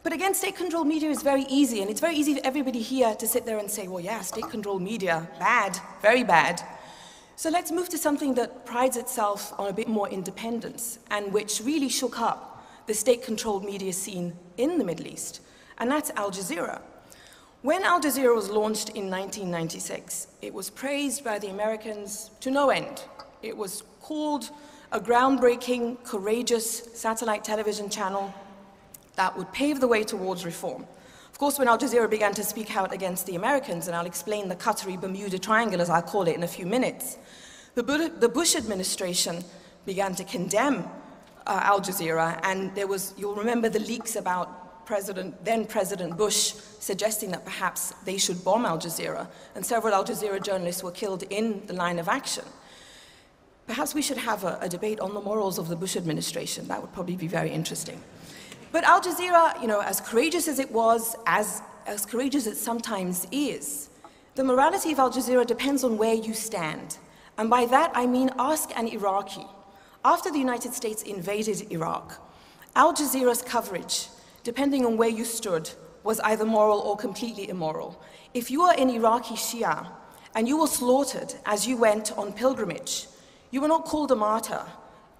But again, state-controlled media is very easy, and it's very easy for everybody here to sit there and say, well, yeah, state-controlled media, bad, very bad. So let's move to something that prides itself on a bit more independence, and which really shook up the state-controlled media scene in the Middle East, and that's Al-Jazeera. When Al-Jazeera was launched in 1996, it was praised by the Americans to no end. It was called a groundbreaking, courageous satellite television channel that would pave the way towards reform. Of course, when Al Jazeera began to speak out against the Americans, and I'll explain the Qatari Bermuda Triangle, as I'll call it, in a few minutes, the Bush administration began to condemn Al Jazeera, and there was, you'll remember the leaks about then President Bush suggesting that perhaps they should bomb Al Jazeera, and several Al Jazeera journalists were killed in the line of action. Perhaps we should have a debate on the morals of the Bush administration. That would probably be very interesting. But Al Jazeera, you know, as courageous as it was, as courageous as it sometimes is, the morality of Al Jazeera depends on where you stand. And by that I mean ask an Iraqi. After the United States invaded Iraq, Al Jazeera's coverage, depending on where you stood, was either moral or completely immoral. If you are an Iraqi Shia and you were slaughtered as you went on pilgrimage, you were not called a martyr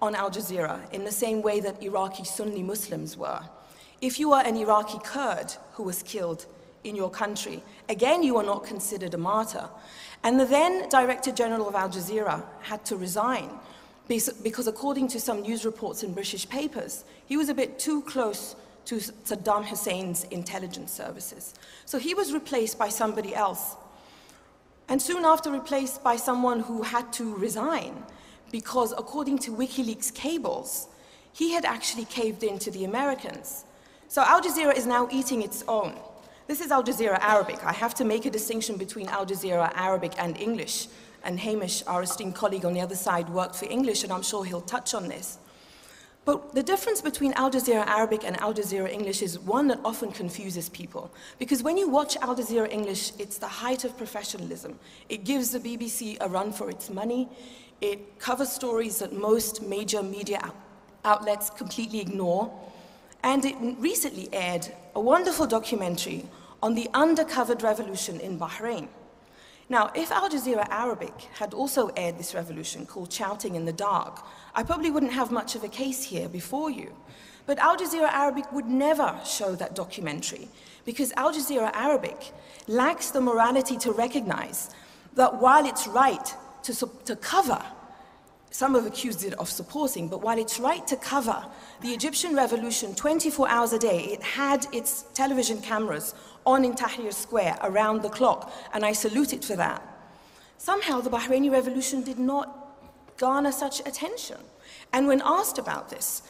on Al Jazeera in the same way that Iraqi Sunni Muslims were. If you are an Iraqi Kurd who was killed in your country, again you are not considered a martyr. And the then Director General of Al Jazeera had to resign because according to some news reports in British papers, he was a bit too close to Saddam Hussein's intelligence services. So he was replaced by somebody else. And soon after replaced by someone who had to resign because according to WikiLeaks cables, he had actually caved in to the Americans. So Al Jazeera is now eating its own. This is Al Jazeera Arabic. I have to make a distinction between Al Jazeera Arabic and English. And Hamish, our esteemed colleague on the other side, worked for English, and I'm sure he'll touch on this. But the difference between Al Jazeera Arabic and Al Jazeera English is one that often confuses people. Because when you watch Al Jazeera English, it's the height of professionalism. It gives the BBC a run for its money. It covers stories that most major media outlets completely ignore. And it recently aired a wonderful documentary on the undercovered revolution in Bahrain. Now, if Al Jazeera Arabic had also aired this revolution called Shouting in the Dark, I probably wouldn't have much of a case here before you. But Al Jazeera Arabic would never show that documentary because Al Jazeera Arabic lacks the morality to recognize that while it's right to cover, some have accused it of supporting, but while it's right to cover the Egyptian revolution 24 hours a day, it had its television cameras on in Tahrir Square around the clock, and I salute it for that. Somehow the Bahraini revolution did not garner such attention. And when asked about this,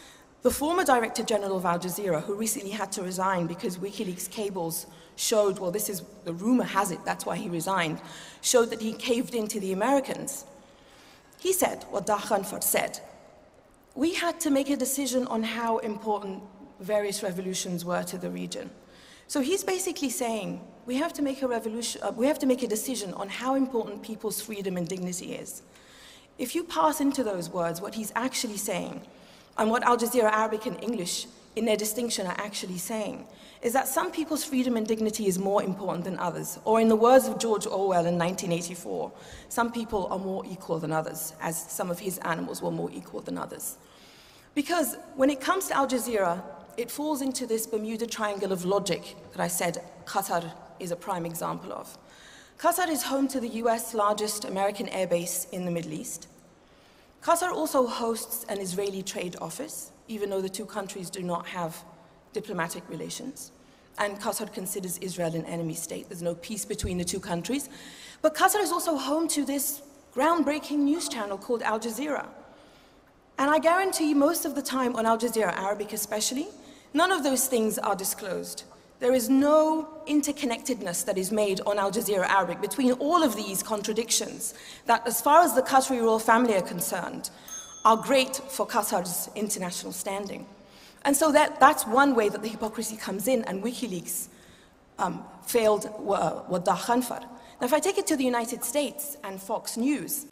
the former Director General of Al Jazeera, who recently had to resign because WikiLeaks cables showed, well, this is, the rumor has it, that's why he resigned, showed that he caved in to the Americans. He said, what Khanfar said, we had to make a decision on how important various revolutions were to the region. So he's basically saying, we have to make a decision on how important people's freedom and dignity is. If you pass into those words what he's actually saying, and what Al Jazeera Arabic and English in their distinction are actually saying, is that some people's freedom and dignity is more important than others. Or in the words of George Orwell in 1984, some people are more equal than others, as some of his animals were more equal than others. Because when it comes to Al Jazeera, it falls into this Bermuda Triangle of logic that I said Qatar is a prime example of. Qatar is home to the US largest American airbase in the Middle East. Qatar also hosts an Israeli trade office, even though the two countries do not have diplomatic relations. And Qatar considers Israel an enemy state. There's no peace between the two countries. But Qatar is also home to this groundbreaking news channel called Al Jazeera. And I guarantee you most of the time on Al Jazeera Arabic especially, none of those things are disclosed. There is no interconnectedness that is made on Al Jazeera Arabic between all of these contradictions that, as far as the Qatari royal family are concerned, are great for Qatar's international standing. And so that's one way that the hypocrisy comes in, and WikiLeaks failed Waddah Khanfar. Now, if I take it to the United States and Fox News,